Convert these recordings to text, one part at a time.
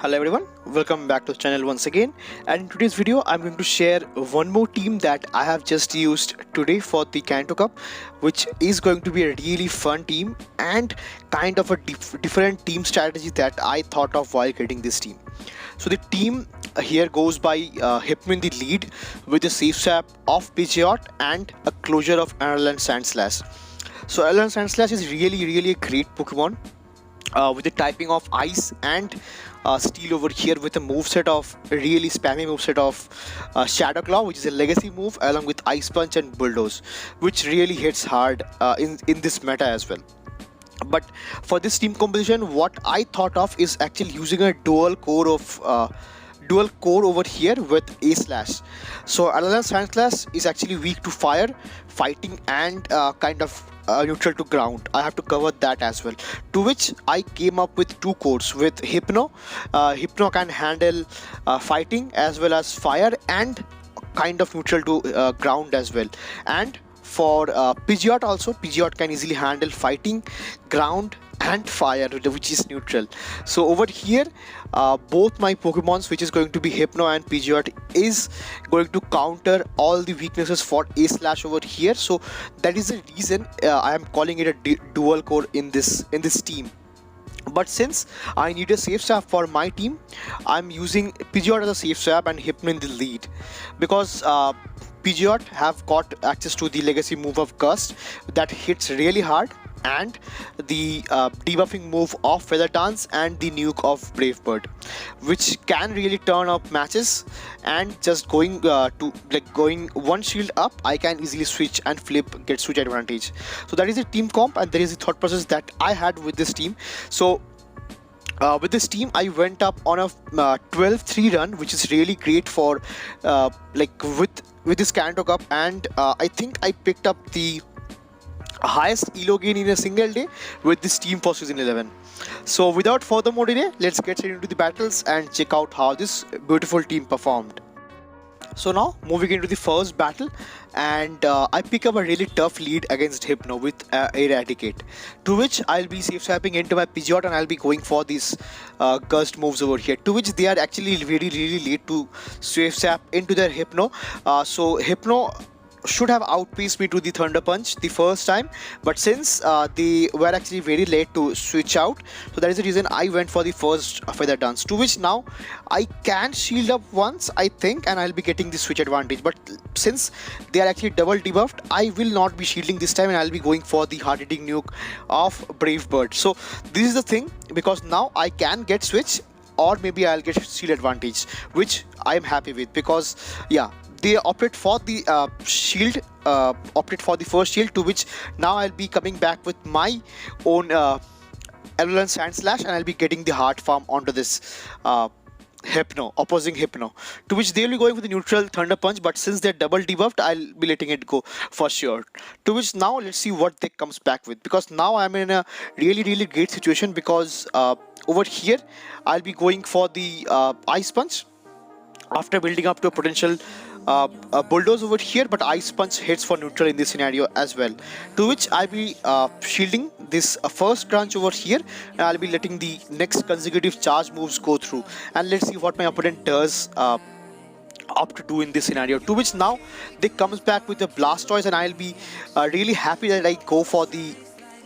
Hello everyone, welcome back to the channel once again, and in today's video I'm going to share one more team that I have just used today for the KantoCup, which is going to be a really fun team and kind of a different team strategy that I thought of while creating this team. So the team here goes by Hypno in the lead with a safe swap of Pidgeot and a closure of A.Sandslash. So A.Sandslash is really a great Pokemon. With the typing of ice and steel over here, with a moveset of really spammy moveset of Shadow Claw, which is a legacy move, along with Ice Punch and Bulldoze, which really hits hard in this meta as well. But for this team composition, what I thought of is actually using a dual core over here with A.Sandslash. So Alolan is actually weak to fire, fighting, and kind of neutral to ground. I have to cover that as well. To which I came up with two cores with Hypno. Hypno can handle fighting as well as fire and kind of neutral to ground as well. And for Pidgeot also, Pidgeot can easily handle fighting, ground and fire, which is neutral. So over here, both my Pokemons, which is going to be Hypno and Pidgeot, is going to counter all the weaknesses for A.Sandslash over here. So that is the reason I am calling it a dual core in this team. But since I need a safe swap for my team, I'm using Pidgeot as a safe swap and Hypno in the lead, because Pidgeot have got access to the legacy move of Gust that hits really hard, and the debuffing move of Feather Dance and the nuke of Brave Bird, which can really turn up matches. And just going going one shield up, I can easily switch and get switch advantage. So that is a team comp, and there is a thought process that I had with this team. So with this team, I went up on a 12-3 run, which is really great for with this KantoCup, and I think I picked up the highest elo gain in a single day with this team for Season 11. So without further more delay, let's get straight into the battles and check out how this beautiful team performed. So now moving into the first battle, and I pick up a really tough lead against Hypno with a Raticate, to which I'll be safe swapping into my Pidgeot and I'll be going for these Gust moves over here, to which they are actually really late to safe swap into their Hypno. So Hypno should have outpaced me to the Thunder Punch the first time, but since they were actually very late to switch out, so that is the reason I went for the first Feather Dance, to which now I can shield up once, I think, and I'll be getting the switch advantage. But since they are actually double debuffed, I will not be shielding this time, and I'll be going for the hard-hitting nuke of Brave Bird. So this is the thing, because now I can get switch, or maybe I'll get shield advantage, which I'm happy with, because yeah, they opted for the shield, opted for the first shield, to which now I'll be coming back with my own Alolan and I'll be getting the hard farm onto this Hypno, opposing Hypno, to which they'll be going for the neutral Thunder Punch, but since they're double debuffed, I'll be letting it go for sure. To which now let's see what they comes back with, because now I'm in a really great situation, because over here I'll be going for the Ice Punch after building up to a potential Bulldoze over here, but Ice Punch hits for neutral in this scenario as well, to which I'll be shielding this first crunch over here, and I'll be letting the next consecutive charge moves go through, and let's see what my opponent does opt to do in this scenario. To which now they comes back with the Blastoise, and I'll be really happy that I go for the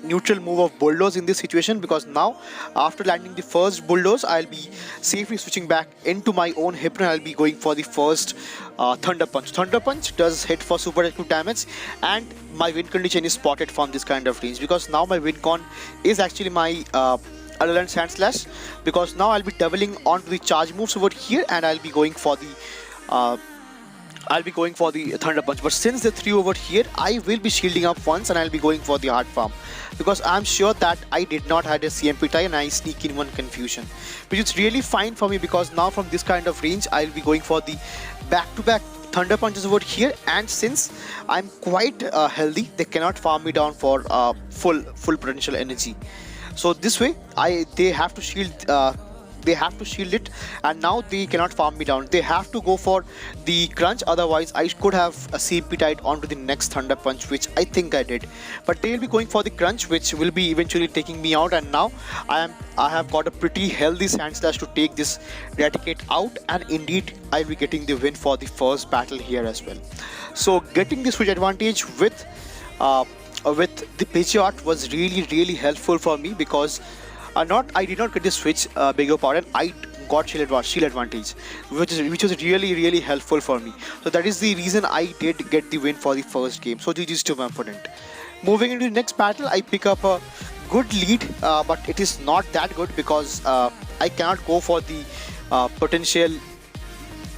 neutral move of Bulldoze in this situation, because now after landing the first Bulldoze, I'll be safely switching back into my own Hypno. I'll be going for the first Thunder Punch. Thunder Punch does hit for super active damage, and my win condition is spotted from this kind of range, because now my win con is actually my Alolan, because now I'll be doubling onto the charge moves over here, and I'll be going for the Thunder Punch. But since the 3 over here, I will be shielding up once, and I'll be going for the hard farm, because I'm sure that I did not have a CMP tie and I sneak in one confusion, which is really fine for me, because now from this kind of range I'll be going for the back-to-back Thunder Punches over here, and since I'm quite healthy, they cannot farm me down for full potential energy. So this way they have to shield they have to shield it, and now they cannot farm me down. They have to go for the crunch, otherwise I could have a CP tied onto the next Thunder Punch, which I think I did. But they will be going for the crunch, which will be eventually taking me out, and now I have got a pretty healthy Sandslash to take this Raticate out, and indeed I'll be getting the win for the first battle here as well. So getting the switch advantage with the Pidgeot was really helpful for me, because I did not get the switch, beg your pardon, I got shield advantage, which was really helpful for me. So that is the reason I did get the win for the first game. So GG's to my opponent. Moving into the next battle, I pick up a good lead, but it is not that good, because I cannot go for the potential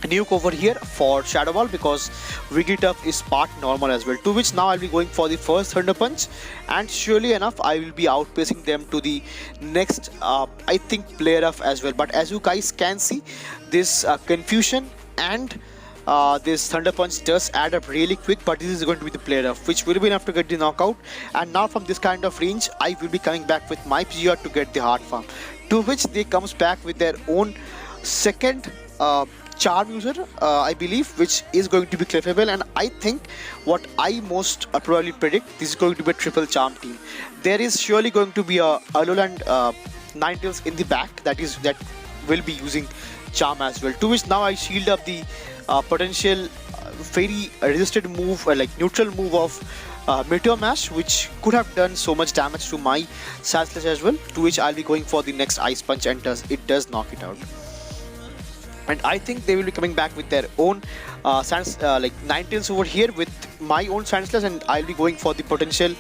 nuke over here for Shadow Ball, because Wigglytuff is part normal as well, to which now I'll be going for the first Thunder Punch, and surely enough I will be outpacing them to the next I think player off as well. But as you guys can see, this confusion and this Thunder Punch does add up really quick, but this is going to be the player off, which will be enough to get the knockout. And now from this kind of range, I will be coming back with my Pidgeot to get the hard farm, to which they comes back with their own second charm user, I believe, which is going to be Clefable. And I think what I most probably predict, this is going to be a triple charm team. There is surely going to be a Alolan Ninetales in the back that will be using charm as well, to which now I shield up the potential very resisted move, like neutral move of Meteor Mash, which could have done so much damage to my Sandslash as well, to which I'll be going for the next Ice Punch, and it does knock it out. And I think they will be coming back with their own like Ninetales over here with my own Sandslash, and I'll be going for the potential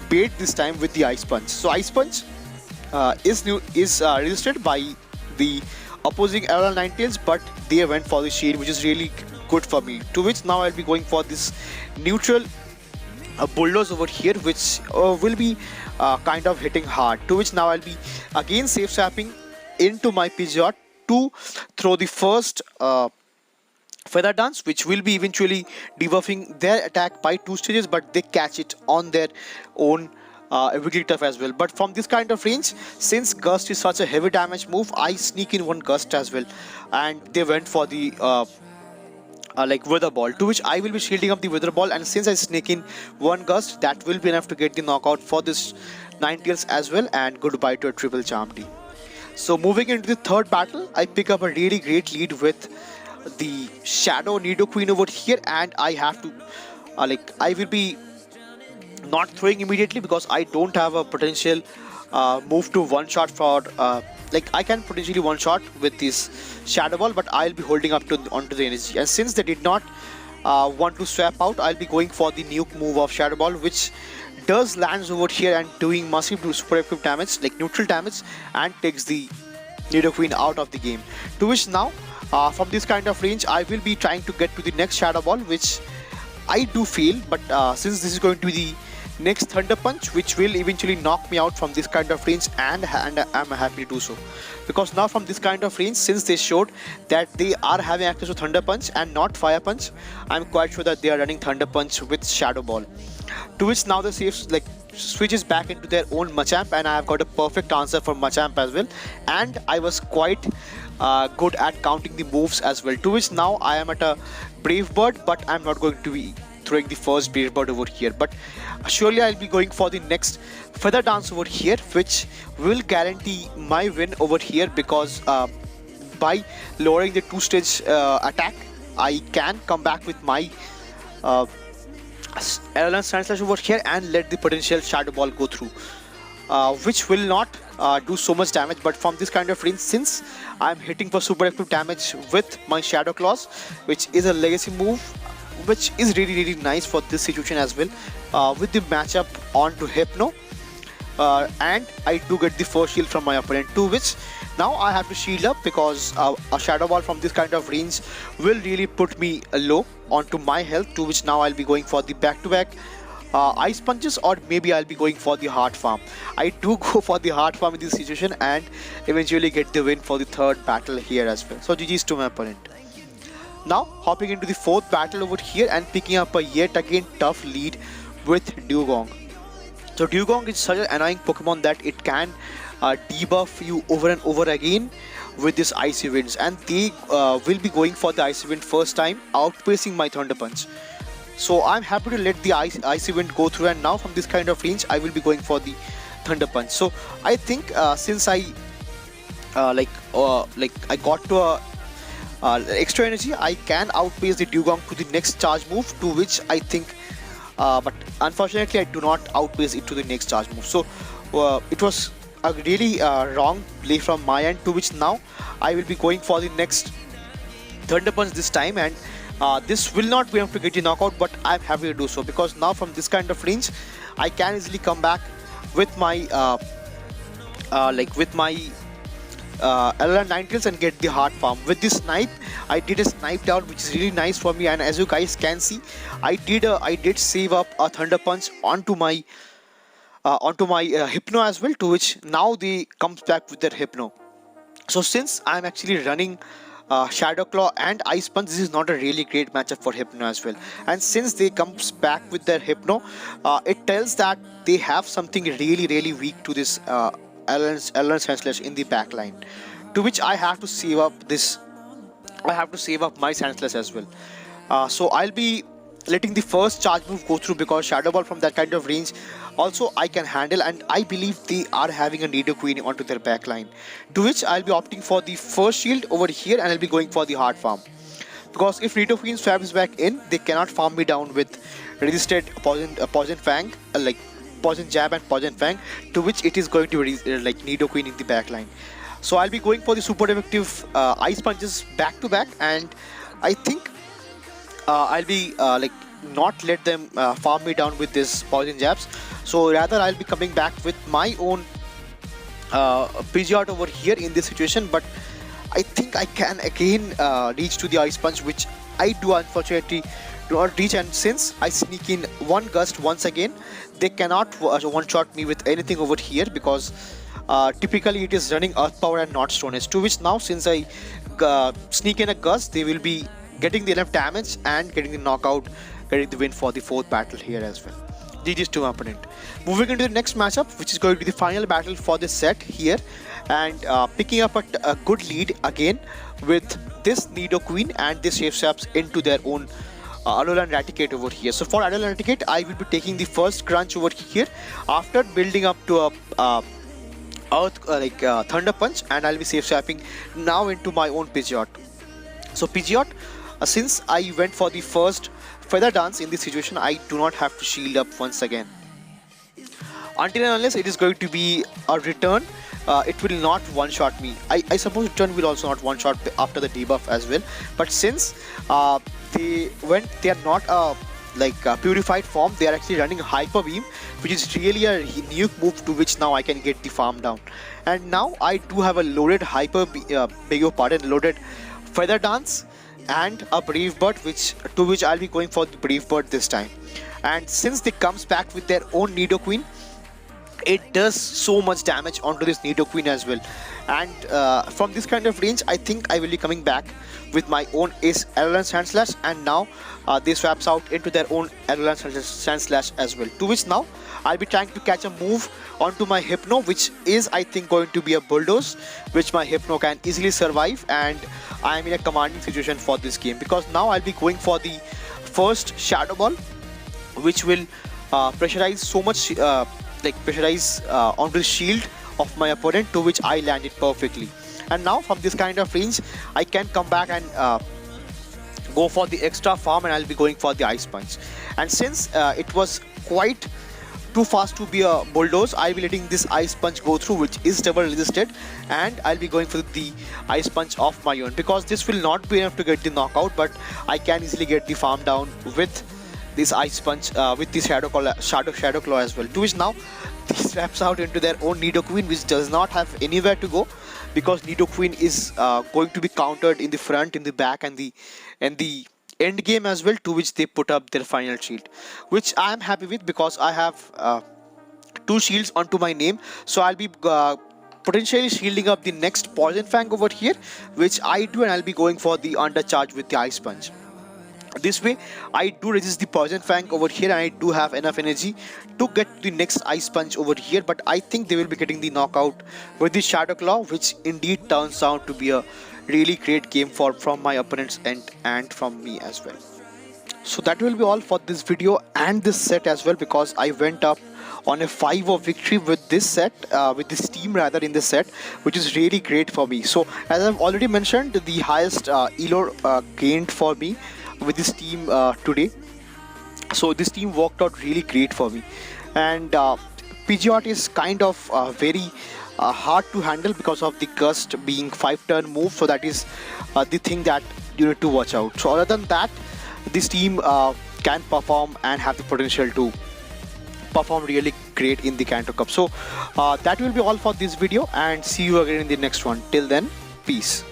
bait this time with the Ice Punch. So Ice Punch is resisted by the opposing Alolan Ninetales, but they went for the shield, which is really good for me. To which now I'll be going for this neutral bulldoze over here, which will be kind of hitting hard. To which now I'll be again safe swapping into my Pidgeot to throw the first Feather Dance, which will be eventually debuffing their attack by 2 stages, but they catch it on their own Wigglytuff as well. But from this kind of range, since Gust is such a heavy damage move, I sneak in one Gust as well, and they went for the like Wither Ball, to which I will be shielding up the Wither Ball, and since I sneak in one Gust, that will be enough to get the knockout for this Ninetales as well, and goodbye to a triple charm team. So moving into the third battle, I pick up a really great lead with the Shadow Nidoqueen over here, and I have to I will be not throwing immediately, because I don't have a potential move to one shot for I can potentially one shot with this Shadow Ball, but I'll be holding up onto the energy. And since they did not want to swap out, I'll be going for the nuke move of Shadow Ball, which does lands over here and doing massive super equipped damage, like neutral damage, and takes the Nidoqueen out of the game. To which now from this kind of range, I will be trying to get to the next Shadow Ball, which I do feel, but since this is going to be the next Thunder Punch, which will eventually knock me out from this kind of range, and I'm happy to do so, because now from this kind of range, since they showed that they are having access to Thunder Punch and not Fire Punch, I'm quite sure that they are running Thunder Punch with Shadow Ball. To which now the switches back into their own Machamp, and I have got a perfect answer for Machamp as well, and I was quite good at counting the moves as well. To which now I am at a Brave Bird, but I'm not going to be throwing the first Brave Bird over here, but surely I'll be going for the next Feather Dance over here, which will guarantee my win over here, because by lowering the 2-stage attack, I can come back with my Alolan Sandslash over here and let the potential Shadow Ball go through, which will not do so much damage. But from this kind of range, since I'm hitting for super active damage with my Shadow Claws, which is a legacy move, which is really nice for this situation as well, with the matchup onto Hypno, and I do get the first shield from my opponent, to which now I have to shield up, because a Shadow Ball from this kind of range will really put me low onto my health, to which now I'll be going for the back-to-back Ice Punches, or maybe I'll be going for the Heart Farm. I do go for the Heart Farm in this situation and eventually get the win for the third battle here as well. So GG's to my opponent. Now hopping into the fourth battle over here and picking up a yet again tough lead with Dewgong. So Dewgong is such an annoying Pokemon that it can debuff you over and over again with this Icy Winds, and they will be going for the Icy Wind first time, outpacing my Thunder Punch. So I'm happy to let the Icy Wind go through, and now from this kind of range I will be going for the Thunder Punch. So I think since I I got to a extra energy, I can outpace the Dewgong to the next charge move, to which I think but unfortunately I do not outpace it to the next charge move. So it was a really wrong play from my end, to which now I will be going for the next Thunder Punch this time, and this will not be able to get the knockout, but I'm happy to do so, because now from this kind of range I can easily come back with my Alolan Ninetales and get the hard farm. With this snipe, I did a snipe down, which is really nice for me, and as you guys can see, I did save up a Thunder Punch onto my Hypno as well, to which now they comes back with their Hypno. So since I'm actually running Shadow Claw and Ice Punch, this is not a really great matchup for Hypno as well. And since they comes back with their Hypno, it tells that they have something really weak to this Alolan in the back line, to which I have to save up this. I have to save up my Sandslash as well. So I'll be letting the first charge move go through, because Shadow Ball from that kind of range also I can handle, and I believe they are having a Nidoqueen onto their back line, to which I'll be opting for the first shield over here, and I'll be going for the hard farm, because if Nidoqueen swaps back in, they cannot farm me down with resisted Poison Fang, Poison Jab and Poison Fang, to which it is going to Nidoqueen in the back line. So I'll be going for the super effective Ice Punches back to back, and I think I'll be not let them farm me down with this Poison Jabs. So rather I'll be coming back with my own Pidgeot over here in this situation, but I think I can again reach to the Ice Punch, which I do unfortunately do not reach, and since I sneak in one Gust once again, they cannot one-shot me with anything over here, because typically it is running Earth Power and not Stone Edge, to which now since I sneak in a Gust, they will be getting the enough damage and getting the knockout, getting the win for the fourth battle here as well. GG's to my opponent. Moving into the next matchup, which is going to be the final battle for this set here, and picking up a good lead again with this Nidoqueen, and this Shape Swaps into their own Alolan Raticate over here. So for Alolan Raticate, I will be taking the first crunch over here after building up to a Thunder Punch, and I'll be safe swapping now into my own Pidgeot. So Pidgeot, since I went for the first Feather Dance in this situation, I do not have to shield up once again. Until and unless it is going to be a return, it will not one-shot me. I suppose return will also not one-shot after the debuff as well. But since they are not a purified form, they are actually running Hyper Beam, which is really a nuke move, to which now I can get the farm down. And now I do have a loaded loaded Feather Dance and a Brave Bird, to which I'll be going for the Brave Bird this time. And since they comes back with their own Nidoqueen, it does so much damage onto this Nidoqueen as well. And from this kind of range, I think I will be coming back with my own Alolan, and now they swaps out into their own Alolan Sandslash as well, to which now I'll be trying to catch a move onto my Hypno, which is I think going to be a Bulldoze, which my Hypno can easily survive, and I am in a commanding situation for this game, because now I'll be going for the first Shadow Ball, which will pressurize so much onto the shield of my opponent, to which I landed perfectly. And now from this kind of range, I can come back and go for the extra farm, and I'll be going for the Ice Punch. And since it was quite too fast to be a Bulldoze, I'll be letting this Ice Punch go through, which is double resisted, and I'll be going for the Ice Punch of my own, because this will not be enough to get the knockout, but I can easily get the farm down with this Ice Punch, with the Shadow Claw as well, to which now this wraps out into their own Nidoqueen, which does not have anywhere to go, because Nidoqueen is going to be countered in the front, in the back, and the end game as well, to which they put up their final shield, which I am happy with, because I have 2 shields onto my name. So I'll be potentially shielding up the next Poison Fang over here, which I do, and I'll be going for the undercharge with the Ice Punch. This way, I do resist the Poison Fang over here, and I do have enough energy to get the next Ice Punch over here. But I think they will be getting the knockout with the Shadow Claw, which indeed turns out to be a really great game from my opponent's end and from me as well. So that will be all for this video and this set as well, because I went up on a 5-0 victory with this set, with this team rather, in this set, which is really great for me. So as I've already mentioned, the highest elo gained for me with this team today. So this team worked out really great for me, and Pidgeot is kind of very hard to handle because of the Gust being 5-turn move. So that is the thing that you need to watch out. So other than that, this team can perform and have the potential to perform really great in the KantoCup. So that will be all for this video, and see you again in the next one. Till then, peace.